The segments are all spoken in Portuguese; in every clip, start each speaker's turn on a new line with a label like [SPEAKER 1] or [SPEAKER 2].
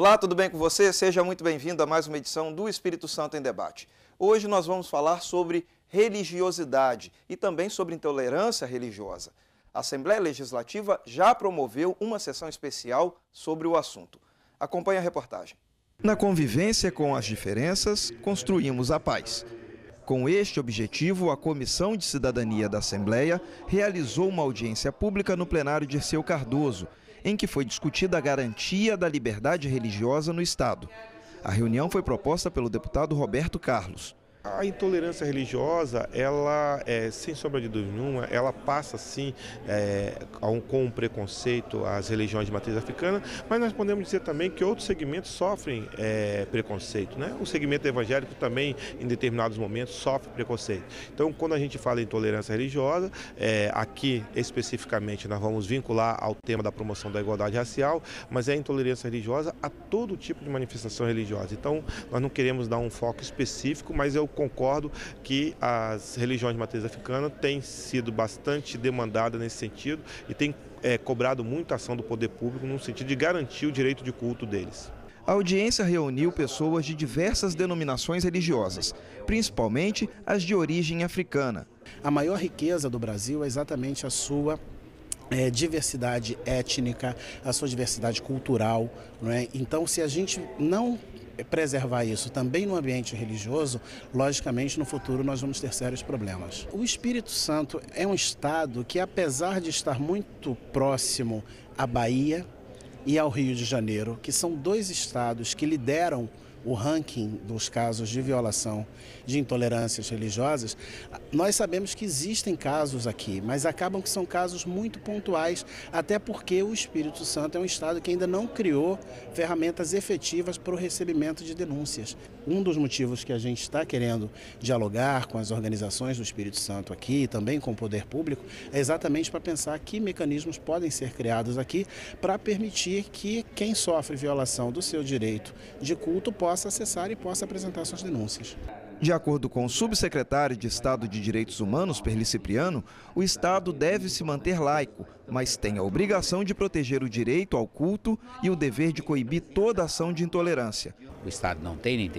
[SPEAKER 1] Olá, tudo bem com você? Seja muito bem-vindo a mais uma edição do Espírito Santo em Debate. Hoje nós vamos falar sobre religiosidade e também sobre intolerância religiosa. A Assembleia Legislativa já promoveu uma sessão especial sobre o assunto. Acompanhe a reportagem. Na convivência com as diferenças, construímos a paz. Com este objetivo, a Comissão de Cidadania da Assembleia realizou uma audiência pública no plenário Dirceu Cardoso, em que foi discutida a garantia da liberdade religiosa no Estado. A reunião foi proposta pelo deputado Roberto Carlos.
[SPEAKER 2] A intolerância religiosa, ela, sem sombra de dúvida nenhuma, ela passa sim com um preconceito às religiões de matriz africana, mas nós podemos dizer também que outros segmentos sofrem preconceito, né? O segmento evangélico também, em determinados momentos, sofre preconceito. Então, quando a gente fala em intolerância religiosa, aqui especificamente nós vamos vincular ao tema da promoção da igualdade racial, mas é a intolerância religiosa a todo tipo de manifestação religiosa. Então, nós não queremos dar um foco específico, mas eu concordo que as religiões de matriz africana têm sido bastante demandadas nesse sentido e têm cobrado muita ação do poder público no sentido de garantir o direito de culto deles.
[SPEAKER 1] A audiência reuniu pessoas de diversas denominações religiosas, principalmente as de origem africana.
[SPEAKER 3] A maior riqueza do Brasil é exatamente a sua diversidade étnica, a sua diversidade cultural, não é? Então, se a gente não preservar isso também no ambiente religioso, logicamente no futuro nós vamos ter sérios problemas. O Espírito Santo é um estado que, apesar de estar muito próximo à Bahia e ao Rio de Janeiro, que são dois estados que lideram o ranking dos casos de violação de intolerâncias religiosas, nós sabemos que existem casos aqui, mas acabam que são casos muito pontuais, até porque o Espírito Santo é um estado que ainda não criou ferramentas efetivas para o recebimento de denúncias. Um dos motivos que a gente está querendo dialogar com as organizações do Espírito Santo aqui, e também com o poder público, é exatamente para pensar que mecanismos podem ser criados aqui para permitir que quem sofre violação do seu direito de culto possa acessar e possa apresentar suas denúncias.
[SPEAKER 1] De acordo com o subsecretário de Estado de Direitos Humanos, Perli Cipriano, o Estado deve se manter laico, mas tem a obrigação de proteger o direito ao culto e o dever de coibir toda ação de intolerância.
[SPEAKER 4] O Estado não tem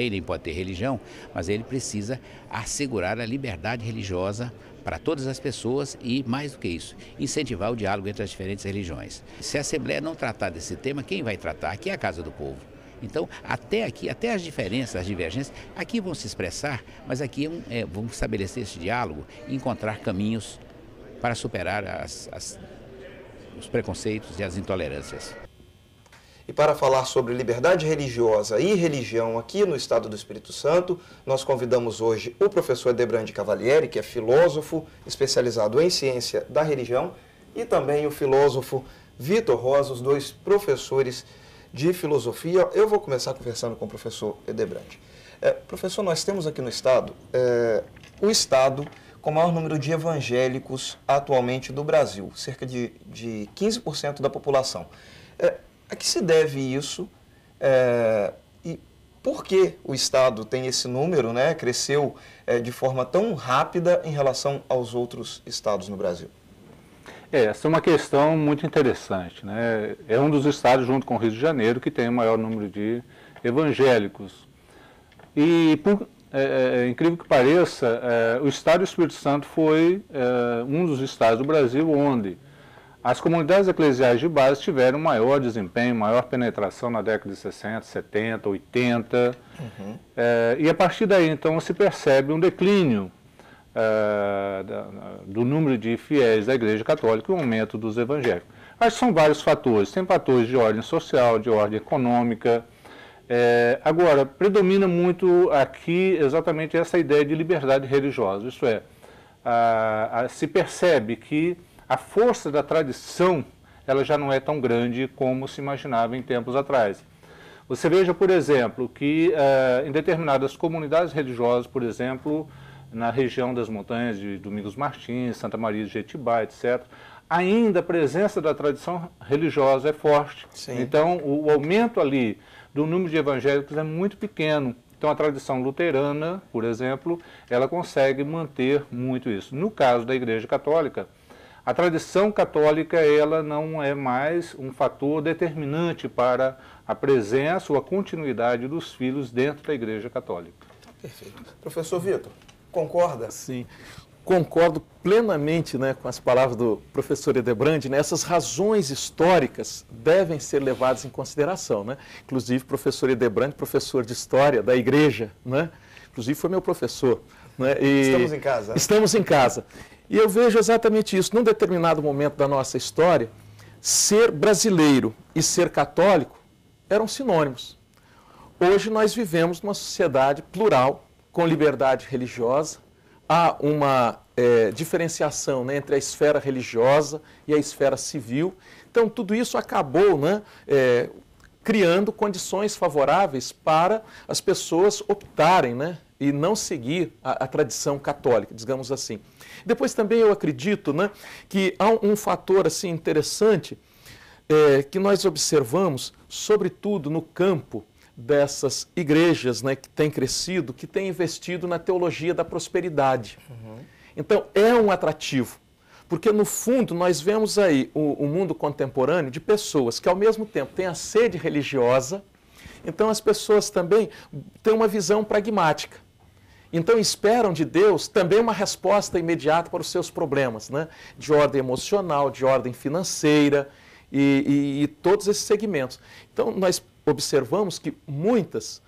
[SPEAKER 4] nem pode ter religião, mas ele precisa assegurar a liberdade religiosa para todas as pessoas e, mais do que isso, incentivar o diálogo entre as diferentes religiões. Se a Assembleia não tratar desse tema, quem vai tratar? Aqui é a Casa do Povo. Então, até aqui, até as diferenças, as divergências, aqui vão se expressar, mas aqui vamos estabelecer esse diálogo e encontrar caminhos para superar os preconceitos e as intolerâncias.
[SPEAKER 1] E para falar sobre liberdade religiosa e religião aqui no Estado do Espírito Santo, nós convidamos hoje o professor Edebrandi Cavalieri, que é filósofo especializado em ciência da religião, e também o filósofo Vitor Rosa, os dois professores de filosofia. Eu vou começar conversando com o professor Edebrandi. Professor, nós temos aqui no Estado o Estado com o maior número de evangélicos atualmente do Brasil, cerca de 15% da população. A que se deve isso e por que o Estado tem esse número, né, cresceu de forma tão rápida em relação aos outros estados no Brasil?
[SPEAKER 5] Essa é uma questão muito interessante, né? É um dos estados, junto com o Rio de Janeiro, que tem o maior número de evangélicos. E, incrível que pareça, o estado do Espírito Santo foi um dos estados do Brasil onde as comunidades eclesiais de base tiveram maior desempenho, maior penetração na década de 60, 70, 80. Uhum. E a partir daí, então, se percebe um declínio do número de fiéis da Igreja Católica e o aumento dos evangélicos. Acho que são vários fatores. Tem fatores de ordem social, de ordem econômica. Agora, predomina muito aqui exatamente essa ideia de liberdade religiosa. Isto é, se percebe que a força da tradição ela já não é tão grande como se imaginava em tempos atrás. Você veja, por exemplo, que em determinadas comunidades religiosas, por exemplo, na região das montanhas de Domingos Martins, Santa Maria de Jetibá, etc., ainda a presença da tradição religiosa é forte. Sim. Então, o aumento ali do número de evangélicos é muito pequeno. Então, a tradição luterana, por exemplo, ela consegue manter muito isso. No caso da Igreja Católica, a tradição católica ela não é mais um fator determinante para a presença ou a continuidade dos filhos dentro da Igreja Católica.
[SPEAKER 1] Perfeito. Professor Vitor, concorda?
[SPEAKER 6] Sim, concordo plenamente, né, com as palavras do professor Edebrandi, né? Essas razões históricas devem ser levadas em consideração, né? Inclusive, o professor Edebrandi, professor de História da Igreja, né? Inclusive foi meu professor. Né?
[SPEAKER 1] Estamos em casa. Né?
[SPEAKER 6] Estamos em casa. E eu vejo exatamente isso. Num determinado momento da nossa história, ser brasileiro e ser católico eram sinônimos. Hoje nós vivemos numa sociedade plural, com liberdade religiosa. Há uma diferenciação, né, entre a esfera religiosa e a esfera civil. Então, tudo isso acabou, né, criando condições favoráveis para as pessoas optarem, né, e não seguir a tradição católica, digamos assim. Depois também eu acredito, né, que há um fator assim, interessante que nós observamos, sobretudo no campo dessas igrejas, né, que têm crescido, que têm investido na teologia da prosperidade. Então, é um atrativo, porque no fundo nós vemos aí o mundo contemporâneo de pessoas que ao mesmo tempo têm a sede religiosa, então as pessoas também têm uma visão pragmática. Então esperam de Deus também uma resposta imediata para os seus problemas, né? De ordem emocional, de ordem financeira e todos esses segmentos. Então nós observamos que muitas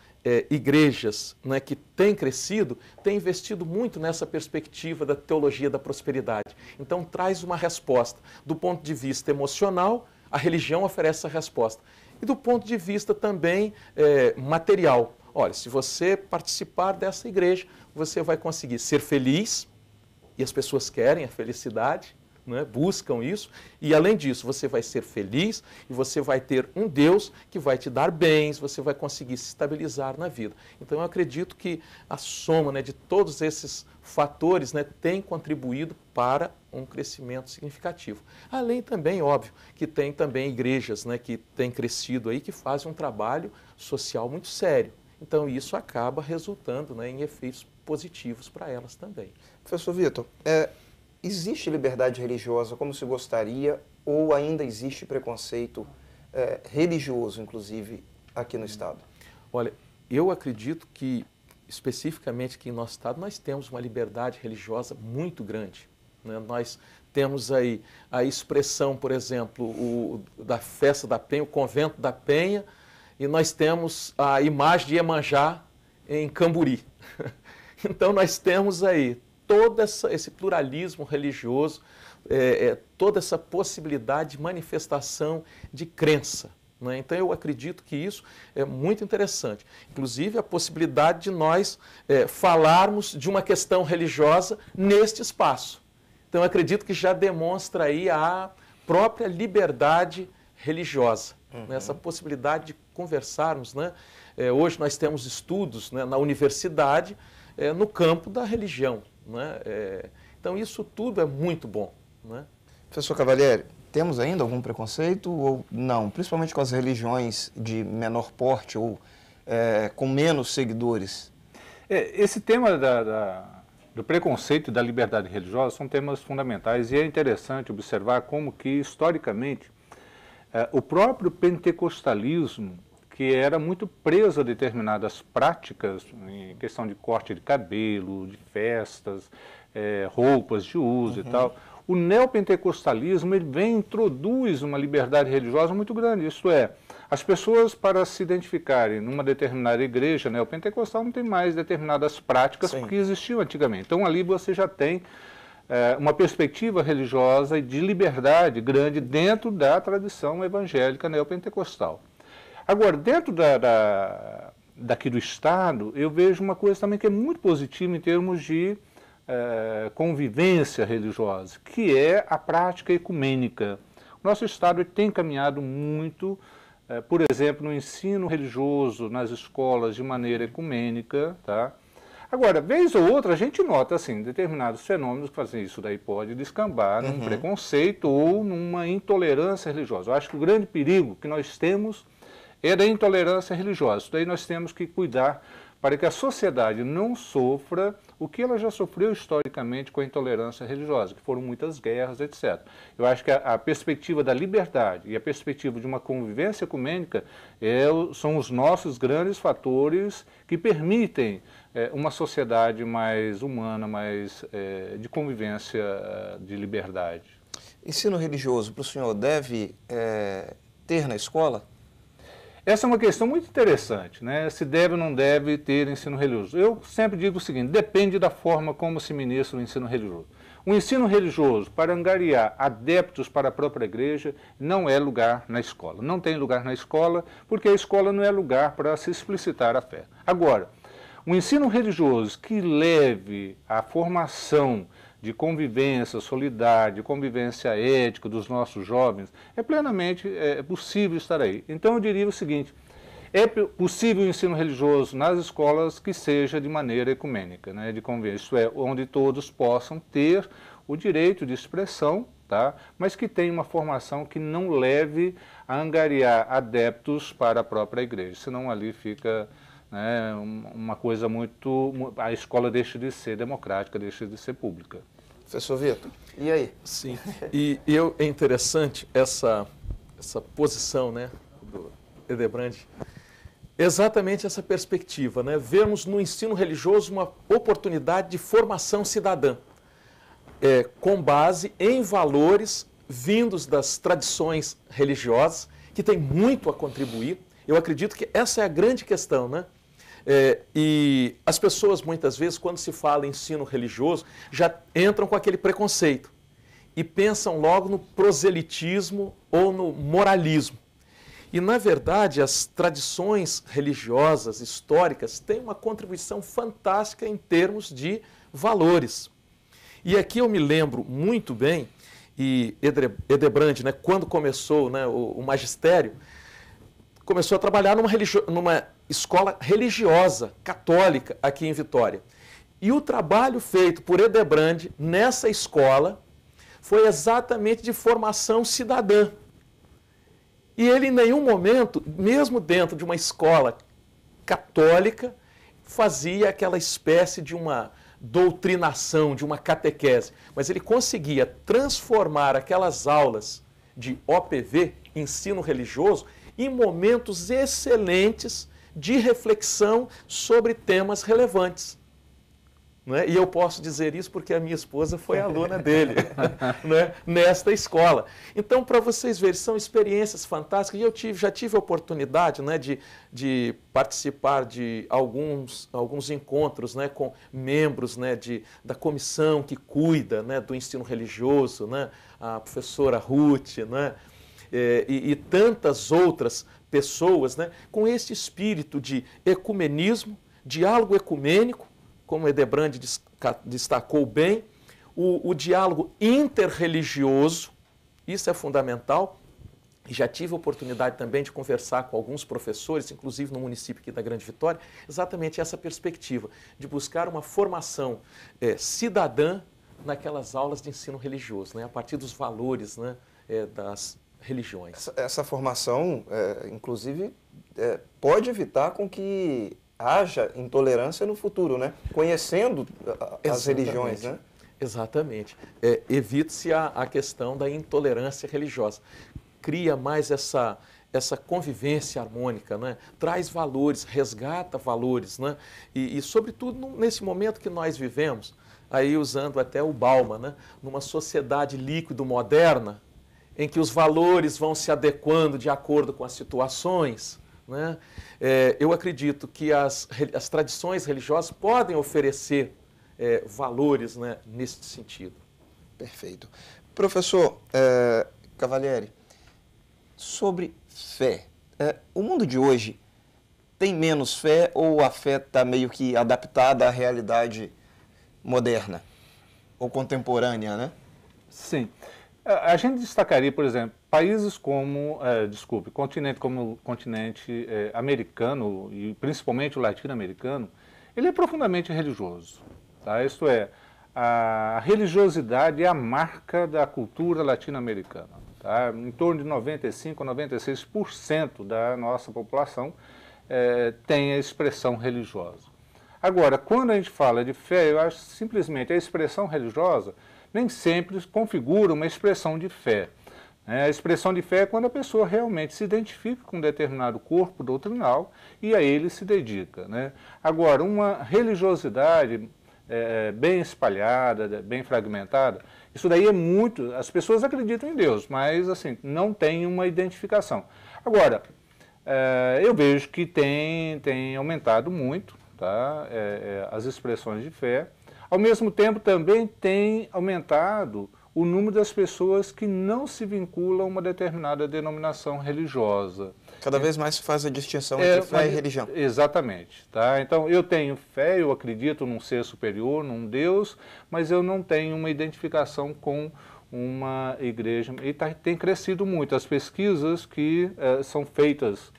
[SPEAKER 6] igrejas, né, que têm crescido, têm investido muito nessa perspectiva da teologia da prosperidade. Então traz uma resposta. Do ponto de vista emocional, a religião oferece essa resposta. E do ponto de vista também material. Olha, se você participar dessa igreja, você vai conseguir ser feliz, e as pessoas querem a felicidade, né? Buscam isso, e além disso, você vai ser feliz e você vai ter um Deus que vai te dar bens, você vai conseguir se estabilizar na vida. Então, eu acredito que a soma, né, de todos esses fatores, né, tem contribuído para um crescimento significativo. Além também, óbvio, que tem também igrejas, né, que têm crescido aí, que fazem um trabalho social muito sério. Então, isso acaba resultando, né, em efeitos positivos para elas também.
[SPEAKER 1] Professor Vitor, existe liberdade religiosa como se gostaria ou ainda existe preconceito religioso, inclusive, aqui no Estado?
[SPEAKER 6] Olha, eu acredito que, especificamente aqui em nosso Estado, nós temos uma liberdade religiosa muito grande. Né? Nós temos aí a expressão, por exemplo, da festa da Penha, o convento da Penha, e nós temos a imagem de Iemanjá em Camburi. Então, nós temos aí todo esse pluralismo religioso, toda essa possibilidade de manifestação de crença. Né? Então, eu acredito que isso é muito interessante. Inclusive, a possibilidade de nós falarmos de uma questão religiosa neste espaço. Então, eu acredito que já demonstra aí a própria liberdade religiosa. Né? Essa possibilidade de conversarmos. Né? Hoje nós temos estudos, né, na universidade no campo da religião. Né? Então, isso tudo é muito bom. Né?
[SPEAKER 1] Professor Cavalieri, temos ainda algum preconceito ou não? Principalmente com as religiões de menor porte ou com menos seguidores?
[SPEAKER 5] Esse tema do preconceito e da liberdade religiosa são temas fundamentais e é interessante observar como que, historicamente, o próprio pentecostalismo, que era muito preso a determinadas práticas, em questão de corte de cabelo, de festas, roupas de uso e tal, o neopentecostalismo ele vem e introduz uma liberdade religiosa muito grande. Isto é, as pessoas, para se identificarem numa determinada igreja neopentecostal, não tem mais determinadas práticas que existiam antigamente. Então, ali você já tem uma perspectiva religiosa e de liberdade grande dentro da tradição evangélica neopentecostal. Agora, dentro daqui do Estado, eu vejo uma coisa também que é muito positiva em termos de convivência religiosa, que é a prática ecumênica. O nosso Estado tem caminhado muito, por exemplo, no ensino religioso nas escolas de maneira ecumênica, tá? Agora, vez ou outra, a gente nota assim, determinados fenômenos que fazem isso daí pode descambar num preconceito ou numa intolerância religiosa. Eu acho que o grande perigo que nós temos é da intolerância religiosa. Isso daí nós temos que cuidar para que a sociedade não sofra o que ela já sofreu historicamente com a intolerância religiosa, que foram muitas guerras, etc. Eu acho que a perspectiva da liberdade e a perspectiva de uma convivência ecumênica são os nossos grandes fatores que permitem uma sociedade mais humana, mais de convivência, de liberdade.
[SPEAKER 1] Ensino religioso para o senhor deve ter na escola?
[SPEAKER 5] Essa é uma questão muito interessante, né? Se deve ou não deve ter ensino religioso. Eu sempre digo o seguinte, depende da forma como se ministra o ensino religioso. O ensino religioso, para angariar adeptos para a própria igreja, não é lugar na escola. Não tem lugar na escola, porque a escola não é lugar para se explicitar a fé. Agora, o ensino religioso que leve à formação de convivência solidária, de convivência ética dos nossos jovens, é plenamente possível estar aí. Então eu diria o seguinte, é possível o ensino religioso nas escolas que seja de maneira ecumênica, né, de convivência, isto é, onde todos possam ter o direito de expressão, tá, mas que tenha uma formação que não leve a angariar adeptos para a própria igreja, senão ali fica uma coisa muito... a escola deixa de ser democrática, deixa de ser pública.
[SPEAKER 1] Professor Vitor, e aí?
[SPEAKER 6] Sim, é interessante essa posição, né, do Edebrandi, exatamente essa perspectiva, né, vermos no ensino religioso uma oportunidade de formação cidadã, com base em valores vindos das tradições religiosas, que tem muito a contribuir. Eu acredito que essa é a grande questão, né? E as pessoas, muitas vezes, quando se fala em ensino religioso, já entram com aquele preconceito e pensam logo no proselitismo ou no moralismo. E, na verdade, as tradições religiosas, históricas, têm uma contribuição fantástica em termos de valores. E aqui eu me lembro muito bem, e Edebrandi, né, quando começou, né, o magistério, começou a trabalhar numa escola religiosa, católica, aqui em Vitória. E o trabalho feito por Edebrandi nessa escola foi exatamente de formação cidadã. E ele em nenhum momento, mesmo dentro de uma escola católica, fazia aquela espécie de uma doutrinação, de uma catequese. Mas ele conseguia transformar aquelas aulas de OPV, ensino religioso, em momentos excelentes de reflexão sobre temas relevantes. Né? E eu posso dizer isso porque a minha esposa foi aluna dele, né? Nesta escola. Então, para vocês verem, são experiências fantásticas. E eu já tive a oportunidade, né, de participar de alguns encontros, né, com membros, né, da comissão que cuida, né, do ensino religioso, né, a professora Ruth, né, e tantas outras pessoas, né, com esse espírito de ecumenismo, diálogo ecumênico, como Edebrandi destacou bem, o diálogo interreligioso, isso é fundamental. Já tive a oportunidade também de conversar com alguns professores, inclusive no município aqui da Grande Vitória, exatamente essa perspectiva de buscar uma formação cidadã naquelas aulas de ensino religioso, né, a partir dos valores, né, das religiões.
[SPEAKER 1] Essa formação, inclusive, pode evitar com que haja intolerância no futuro, né? Conhecendo as religiões, né?
[SPEAKER 6] Exatamente. Evite-se a questão da intolerância religiosa. Cria mais essa convivência harmônica, né? Traz valores, resgata valores, né? E sobretudo, nesse momento que nós vivemos, aí usando até o Bauman, né? Numa sociedade líquido-moderna, em que os valores vão se adequando de acordo com as situações, né? Eu acredito que as tradições religiosas podem oferecer valores, né, nesse sentido.
[SPEAKER 1] Perfeito. Professor Cavalieri, sobre fé, o mundo de hoje tem menos fé ou a fé está meio que adaptada à realidade moderna ou contemporânea, né?
[SPEAKER 5] Sim. A gente destacaria, por exemplo, países como, continente como o continente americano e principalmente o latino-americano, ele é profundamente religioso. Tá? Isto é, a religiosidade é a marca da cultura latino-americana. Tá? Em torno de 95% a 96% da nossa população tem a expressão religiosa. Agora, quando a gente fala de fé, eu acho simplesmente a expressão religiosa nem sempre configura uma expressão de fé. A expressão de fé é quando a pessoa realmente se identifica com um determinado corpo doutrinal e a ele se dedica, né? Agora, uma religiosidade bem espalhada, bem fragmentada, isso daí é muito... As pessoas acreditam em Deus, mas assim, não tem uma identificação. Agora, eu vejo que tem aumentado muito, tá? As expressões de fé. Ao mesmo tempo, também tem aumentado o número das pessoas que não se vinculam a uma determinada denominação religiosa.
[SPEAKER 1] Cada vez mais se faz a distinção entre fé e religião.
[SPEAKER 5] Exatamente. Tá? Então, eu tenho fé, eu acredito num ser superior, num Deus, mas eu não tenho uma identificação com uma igreja. E tem crescido muito. As pesquisas que são feitas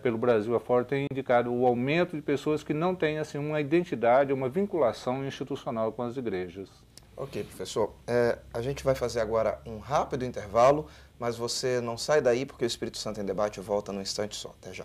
[SPEAKER 5] pelo Brasil afora têm indicado o aumento de pessoas que não têm assim, uma identidade, uma vinculação institucional com as igrejas.
[SPEAKER 1] Ok, professor. A gente vai fazer agora um rápido intervalo, mas você não sai daí porque o Espírito Santo em Debate volta num instante só. Até já.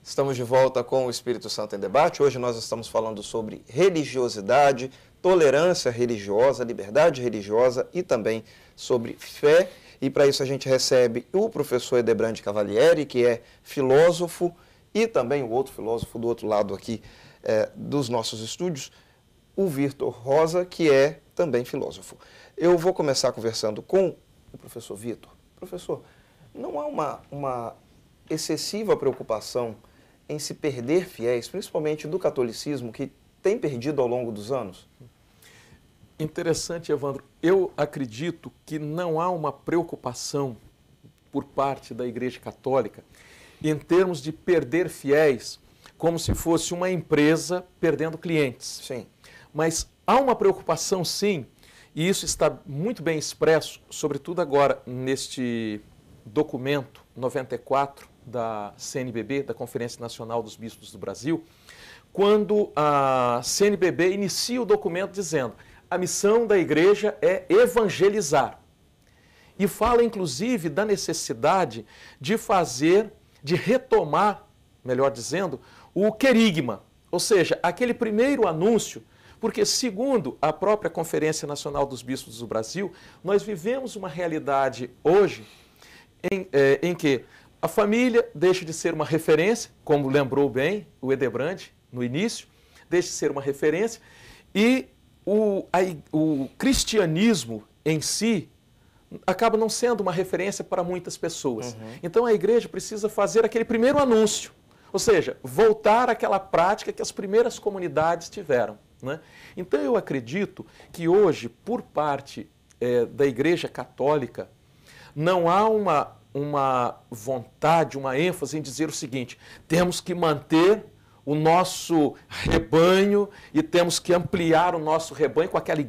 [SPEAKER 1] Estamos de volta com o Espírito Santo em Debate. Hoje nós estamos falando sobre religiosidade, tolerância religiosa, liberdade religiosa e também sobre fé. E para isso a gente recebe o professor Edebrande Cavalieri, que é filósofo, e também o outro filósofo do outro lado aqui dos nossos estúdios, o Vitor Rosa, que é também filósofo. Eu vou começar conversando com o professor Vitor. Professor, não há uma excessiva preocupação em se perder fiéis, principalmente do catolicismo, que tem perdido ao longo dos anos?
[SPEAKER 6] Interessante, Evandro. Eu acredito que não há uma preocupação por parte da Igreja Católica em termos de perder fiéis, como se fosse uma empresa perdendo clientes.
[SPEAKER 1] Sim.
[SPEAKER 6] Mas há uma preocupação, sim, e isso está muito bem expresso, sobretudo agora neste documento 94 da CNBB, da Conferência Nacional dos Bispos do Brasil, quando a CNBB inicia o documento dizendo: a missão da igreja é evangelizar. E fala, inclusive, da necessidade de retomar, melhor dizendo, o querigma, ou seja, aquele primeiro anúncio, porque, segundo a própria Conferência Nacional dos Bispos do Brasil, nós vivemos uma realidade hoje em que a família deixa de ser uma referência, como lembrou bem o Edebrande no início, deixa de ser uma referência, e o cristianismo em si acaba não sendo uma referência para muitas pessoas. Uhum. Então a igreja precisa fazer aquele primeiro anúncio, ou seja, voltar àquela prática que as primeiras comunidades tiveram, né? Então eu acredito que hoje, por parte da Igreja Católica, não há uma vontade, uma ênfase em dizer o seguinte: temos que manter o nosso rebanho e temos que ampliar o nosso rebanho com aquela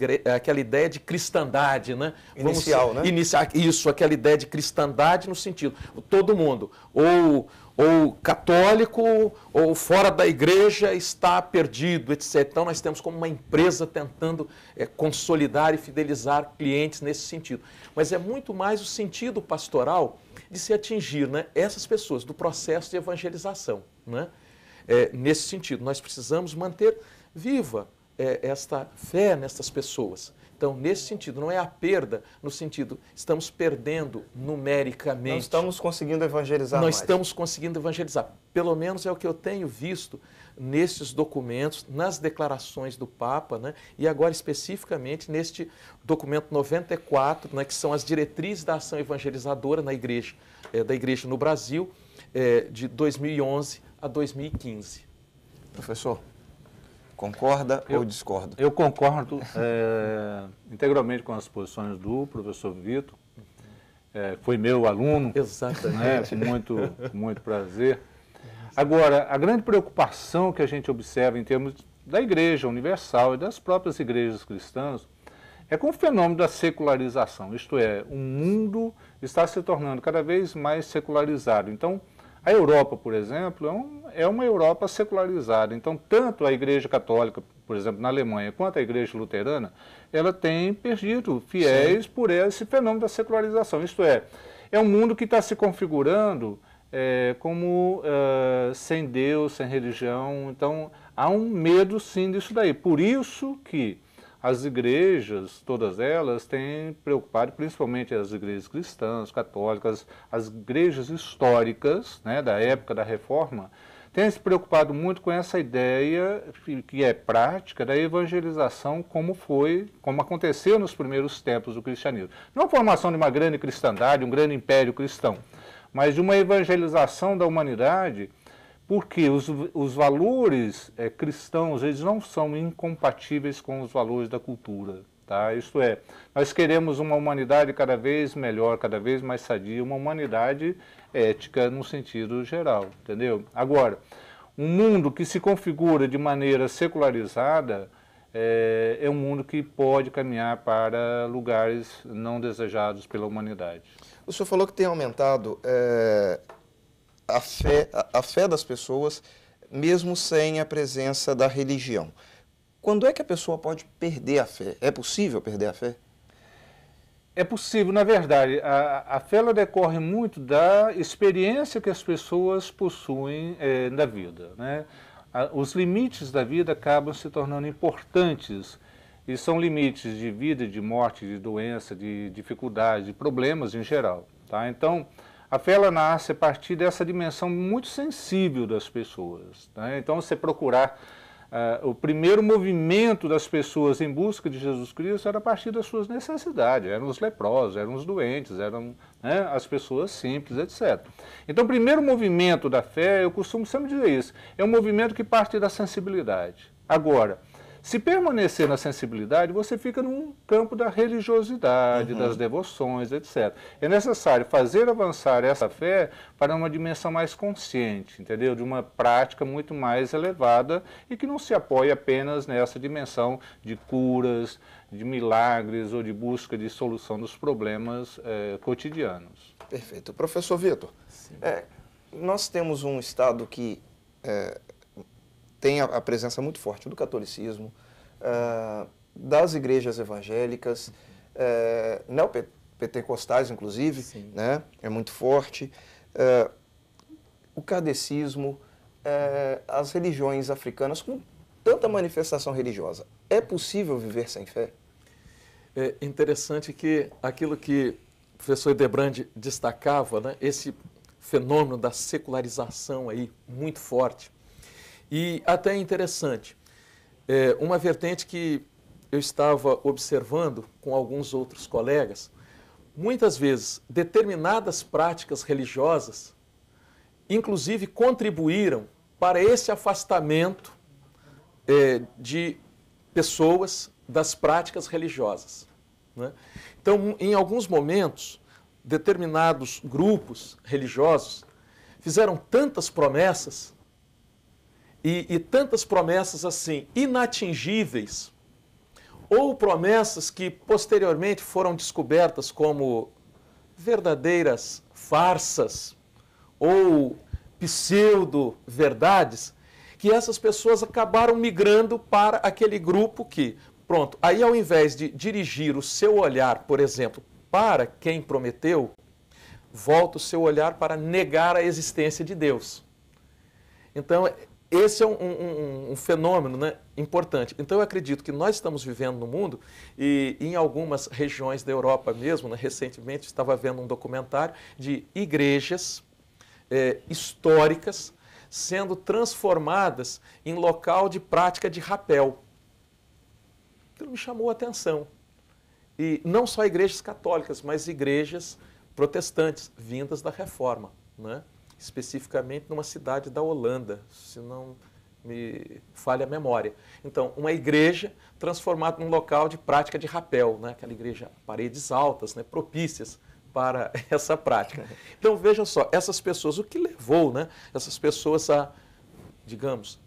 [SPEAKER 6] ideia de cristandade, né?
[SPEAKER 1] Inicial, né?
[SPEAKER 6] Iniciar isso, aquela ideia de cristandade no sentido, todo mundo, ou católico, ou fora da igreja está perdido, etc. Então nós temos como uma empresa tentando consolidar e fidelizar clientes nesse sentido. Mas é muito mais o sentido pastoral de se atingir, né, essas pessoas do processo de evangelização, né? Nesse sentido, nós precisamos manter viva esta fé nessas pessoas. Então, nesse sentido, não é a perda, no sentido, estamos perdendo numericamente.
[SPEAKER 1] Não estamos conseguindo evangelizar
[SPEAKER 6] mais.
[SPEAKER 1] Nós
[SPEAKER 6] estamos conseguindo evangelizar. Pelo menos é o que eu tenho visto nesses documentos, nas declarações do Papa, né? E agora especificamente neste documento 94, né, que são as diretrizes da ação evangelizadora na igreja, da igreja no Brasil, de 2011 a 2015.
[SPEAKER 1] Professor, concorda ou discorda?
[SPEAKER 5] Eu concordo integralmente com as posições do professor Vitor. Foi meu aluno.
[SPEAKER 6] Exatamente.
[SPEAKER 5] Com muito prazer. Agora, a grande preocupação que a gente observa em termos da Igreja Universal e das próprias igrejas cristãs é com o fenômeno da secularização. Isto é, o mundo está se tornando cada vez mais secularizado. Então, A Europa, por exemplo, é uma Europa secularizada. Então, tanto a Igreja Católica, por exemplo, na Alemanha, quanto a Igreja Luterana, ela tem perdido fiéis por esse fenômeno da secularização. Isto é um mundo que está se configurando como sem Deus, sem religião. Então, há um medo, sim, disso daí. Por isso que as igrejas, todas elas, têm preocupado, principalmente as igrejas cristãs, católicas, as igrejas históricas, né, da época da Reforma, têm se preocupado muito com essa ideia, que é prática, da evangelização, como aconteceu nos primeiros tempos do cristianismo. Não a formação de uma grande cristandade, um grande império cristão, mas de uma evangelização da humanidade, porque os valores cristãos, eles não são incompatíveis com os valores da cultura. Tá? Isto é, nós queremos uma humanidade cada vez melhor, cada vez mais sadia, uma humanidade ética no sentido geral, entendeu? Agora, um mundo que se configura de maneira secularizada é um mundo que pode caminhar para lugares não desejados pela humanidade.
[SPEAKER 1] O senhor falou que tem aumentado a fé das pessoas, mesmo sem a presença da religião. Quando é que a pessoa pode perder a fé? É possível perder a fé?
[SPEAKER 5] É possível, na verdade. A fé ela decorre muito da experiência que as pessoas possuem na vida, né? Os limites da vida acabam se tornando importantes, e são limites de vida, de morte, de doença, de dificuldade, de problemas em geral. Tá? Então, a fé ela nasce a partir dessa dimensão muito sensível das pessoas. Tá? Então, você procurar o primeiro movimento das pessoas em busca de Jesus Cristo era a partir das suas necessidades. Eram os leprosos, eram os doentes, eram as pessoas simples, etc. Então, o primeiro movimento da fé, eu costumo sempre dizer isso, é um movimento que parte da sensibilidade. Agora, se permanecer na sensibilidade, você fica num campo da religiosidade, das devoções, etc. É necessário fazer avançar essa fé para uma dimensão mais consciente, entendeu? De uma prática muito mais elevada e que não se apoie apenas nessa dimensão de curas, de milagres ou de busca de solução dos problemas cotidianos.
[SPEAKER 1] Perfeito. Professor Vitor, nós temos um Estado que tem a presença muito forte do catolicismo, das igrejas evangélicas, neopentecostais, inclusive, né? É muito forte, o kardecismo, as religiões africanas com tanta manifestação religiosa. É possível viver sem fé?
[SPEAKER 6] É interessante que aquilo que o professor Hildebrand destacava, né? Esse fenômeno da secularização aí muito forte. E até interessante, uma vertente que eu estava observando com alguns outros colegas, muitas vezes determinadas práticas religiosas, inclusive contribuíram para esse afastamento de pessoas das práticas religiosas, né? Então, em alguns momentos, determinados grupos religiosos fizeram tantas promessas, e tantas promessas assim, inatingíveis, ou promessas que posteriormente foram descobertas como verdadeiras farsas ou pseudo-verdades, que essas pessoas acabaram migrando para aquele grupo que, pronto, aí ao invés de dirigir o seu olhar, por exemplo, para quem prometeu, volta o seu olhar para negar a existência de Deus. Então, esse é um fenômeno, né, importante. Então, eu acredito que nós estamos vivendo no mundo, e em algumas regiões da Europa mesmo, né, recentemente estava vendo um documentário de igrejas históricas sendo transformadas em local de prática de rapel. Aquilo me chamou a atenção. E não só igrejas católicas, mas igrejas protestantes, vindas da Reforma, né? Especificamente numa cidade da Holanda, se não me falha a memória. Então, uma igreja transformada num local de prática de rapel, né? Aquela igreja, paredes altas, né? Propícias para essa prática. Então, vejam só, essas pessoas, o que levou, né? Essas pessoas a, digamos,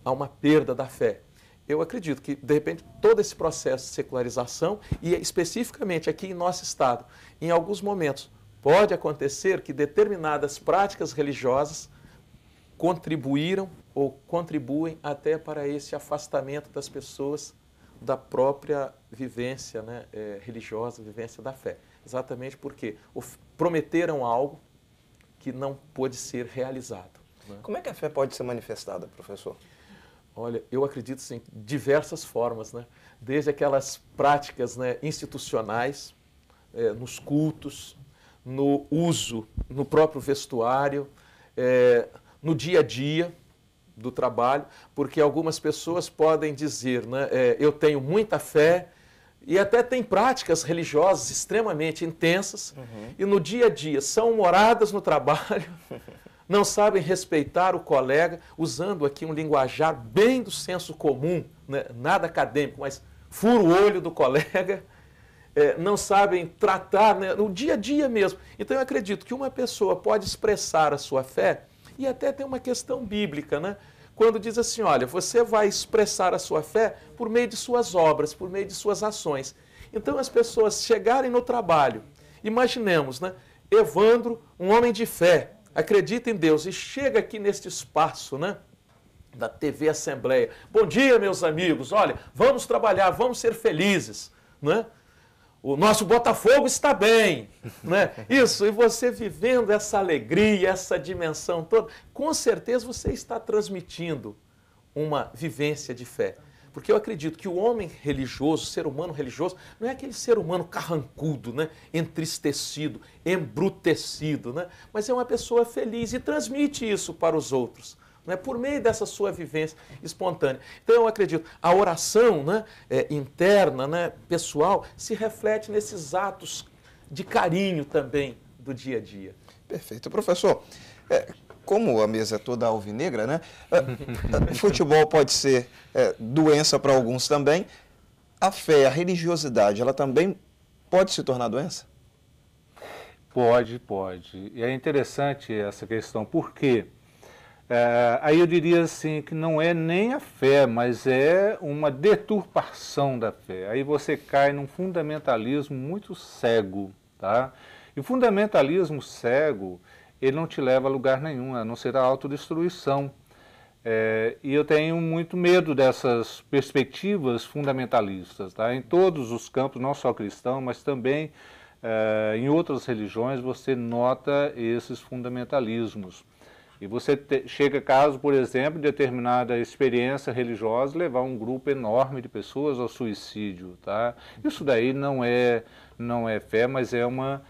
[SPEAKER 6] a uma perda da fé? Eu acredito que, de repente, todo esse processo de secularização, e especificamente aqui em nosso estado, em alguns momentos, Pode acontecer que determinadas práticas religiosas contribuíram ou contribuem até para esse afastamento das pessoas da própria vivência, né, religiosa, vivência da fé. Exatamente porque prometeram algo que não pôde ser realizado. Né?
[SPEAKER 1] Como é que a fé pode ser manifestada, professor?
[SPEAKER 6] Olha, eu acredito em diversas formas, né? Desde aquelas práticas, né, institucionais, nos cultos, no uso, no próprio vestuário, no dia a dia do trabalho, porque algumas pessoas podem dizer, né, eu tenho muita fé, e até tem práticas religiosas extremamente intensas, e no dia a dia são humoradas no trabalho, não sabem respeitar o colega, usando aqui um linguajar bem do senso comum, né, nada acadêmico, mas fura o olho do colega, não sabem tratar, né, no dia a dia mesmo. Então eu acredito que uma pessoa pode expressar a sua fé, e até tem uma questão bíblica, né? Quando diz assim, olha, você vai expressar a sua fé por meio de suas obras, por meio de suas ações. Então as pessoas chegarem no trabalho, imaginemos, né? Evandro, um homem de fé, acredita em Deus e chega aqui neste espaço, né, da TV Assembleia. Bom dia, meus amigos, olha, vamos trabalhar, vamos ser felizes, né? O nosso Botafogo está bem, né? Isso, e você vivendo essa alegria, essa dimensão toda, com certeza você está transmitindo uma vivência de fé. Porque eu acredito que o homem religioso, o ser humano religioso, não é aquele ser humano carrancudo, né? Entristecido, embrutecido, né? Mas é uma pessoa feliz e transmite isso para os outros, né, por meio dessa sua vivência espontânea. Então eu acredito, a oração, né, interna, né, pessoal, se reflete nesses atos de carinho também do dia a dia.
[SPEAKER 1] Perfeito. Professor, como a mesa é toda alvinegra, né, futebol pode ser doença para alguns também. A fé, a religiosidade, ela também pode se tornar doença?
[SPEAKER 5] Pode. E é interessante essa questão, por quê? Aí eu diria assim que não é nem a fé, mas é uma deturpação da fé. Aí você cai num fundamentalismo muito cego, tá? E o fundamentalismo cego, ele não te leva a lugar nenhum, a não ser a autodestruição. E eu tenho muito medo dessas perspectivas fundamentalistas, tá? Em todos os campos, não só cristão, mas também em outras religiões, você nota esses fundamentalismos. E você chega a caso, por exemplo, de determinada experiência religiosa levar um grupo enorme de pessoas ao suicídio, tá? Isso daí não é fé, mas é uma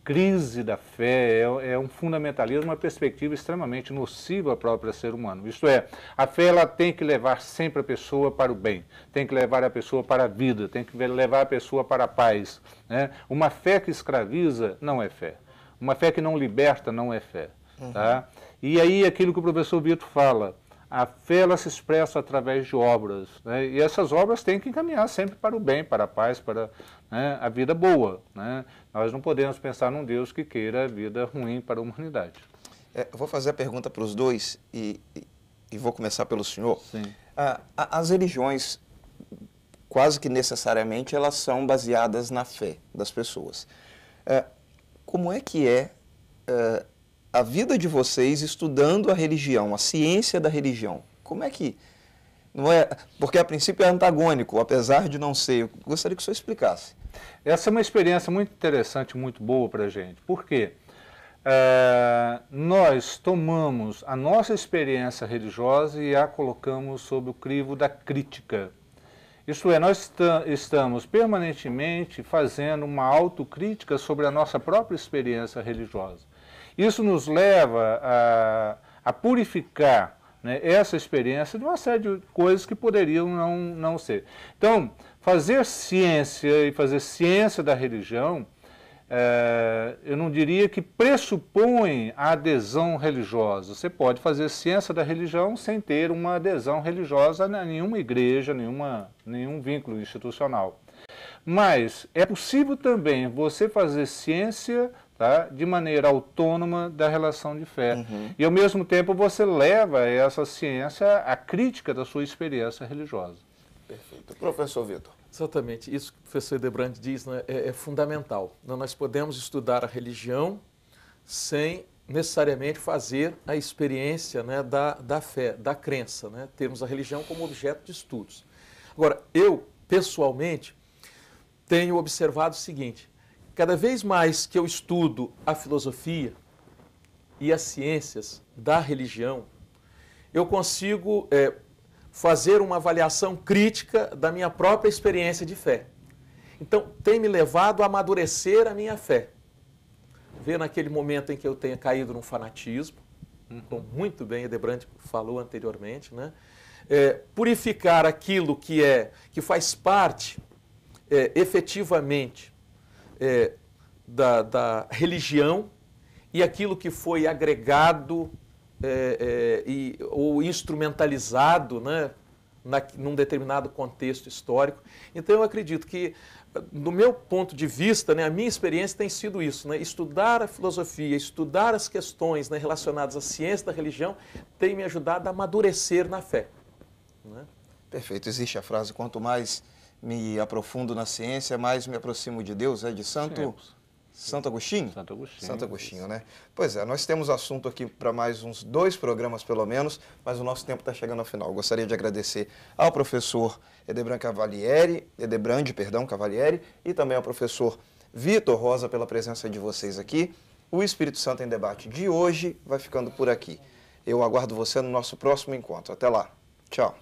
[SPEAKER 5] crise da fé, é um fundamentalismo, uma perspectiva extremamente nociva ao próprio ser humano. Isto é, a fé ela tem que levar sempre a pessoa para o bem, tem que levar a pessoa para a vida, tem que levar a pessoa para a paz, né? Uma fé que escraviza não é fé. Uma fé que não liberta não é fé. Tá? E aí aquilo que o professor Vitor fala, a fé ela se expressa através de obras, né? E essas obras têm que encaminhar sempre para o bem, para a paz, para, né, a vida boa, né? Nós não podemos pensar num Deus que queira a vida ruim para a humanidade.
[SPEAKER 1] Eu vou fazer a pergunta para os dois e vou começar pelo senhor.
[SPEAKER 5] Sim.
[SPEAKER 1] As religiões, quase que necessariamente, elas são baseadas na fé das pessoas. Como é que a vida de vocês estudando a religião, a ciência da religião? Como é que... Não é, porque a princípio é antagônico, apesar de não ser. Eu gostaria que o senhor explicasse.
[SPEAKER 5] Essa é uma experiência muito interessante, muito boa para a gente. Por quê? Nós tomamos a nossa experiência religiosa e a colocamos sob o crivo da crítica. Isto é, nós estamos permanentemente fazendo uma autocrítica sobre a nossa própria experiência religiosa. Isso nos leva a purificar, né, essa experiência de uma série de coisas que poderiam não ser. Então, fazer ciência e fazer ciência da religião, eu não diria que pressupõe a adesão religiosa. Você pode fazer ciência da religião sem ter uma adesão religiosa a nenhuma igreja, nenhum vínculo institucional. Mas é possível também você fazer ciência, tá, de maneira autônoma da relação de fé. E ao mesmo tempo você leva essa ciência à crítica da sua experiência religiosa.
[SPEAKER 1] Perfeito. Professor Vitor.
[SPEAKER 6] Exatamente, isso que o professor Hildebrand diz, né, é fundamental. Nós podemos estudar a religião sem necessariamente fazer a experiência, né, da fé, da crença, né, termos a religião como objeto de estudos. Agora, eu, pessoalmente, tenho observado o seguinte: cada vez mais que eu estudo a filosofia e as ciências da religião, eu consigo fazer uma avaliação crítica da minha própria experiência de fé. Então, tem me levado a amadurecer a minha fé. Ver naquele momento em que eu tenha caído num fanatismo, como muito bem Hildebrand falou anteriormente, né? Purificar aquilo que faz parte efetivamente da religião e aquilo que foi agregado ou instrumentalizado, né, num determinado contexto histórico. Então eu acredito que, do meu ponto de vista, né, a minha experiência tem sido isso, né, estudar a filosofia, estudar as questões, né, relacionadas à ciência da religião, tem me ajudado a amadurecer na fé. Né?
[SPEAKER 1] Perfeito. Existe a frase: quanto mais me aprofundo na ciência, mais me aproximo de Deus, de Santo Agostinho?
[SPEAKER 5] Santo Agostinho.
[SPEAKER 1] Santo Agostinho, né? Pois é, nós temos assunto aqui para mais uns 2 programas, pelo menos, mas o nosso tempo está chegando ao final. Gostaria de agradecer ao professor Hildebrand Cavalieri, e também ao professor Vitor Rosa pela presença de vocês aqui. O Espírito Santo em Debate de hoje vai ficando por aqui. Eu aguardo você no nosso próximo encontro. Até lá. Tchau.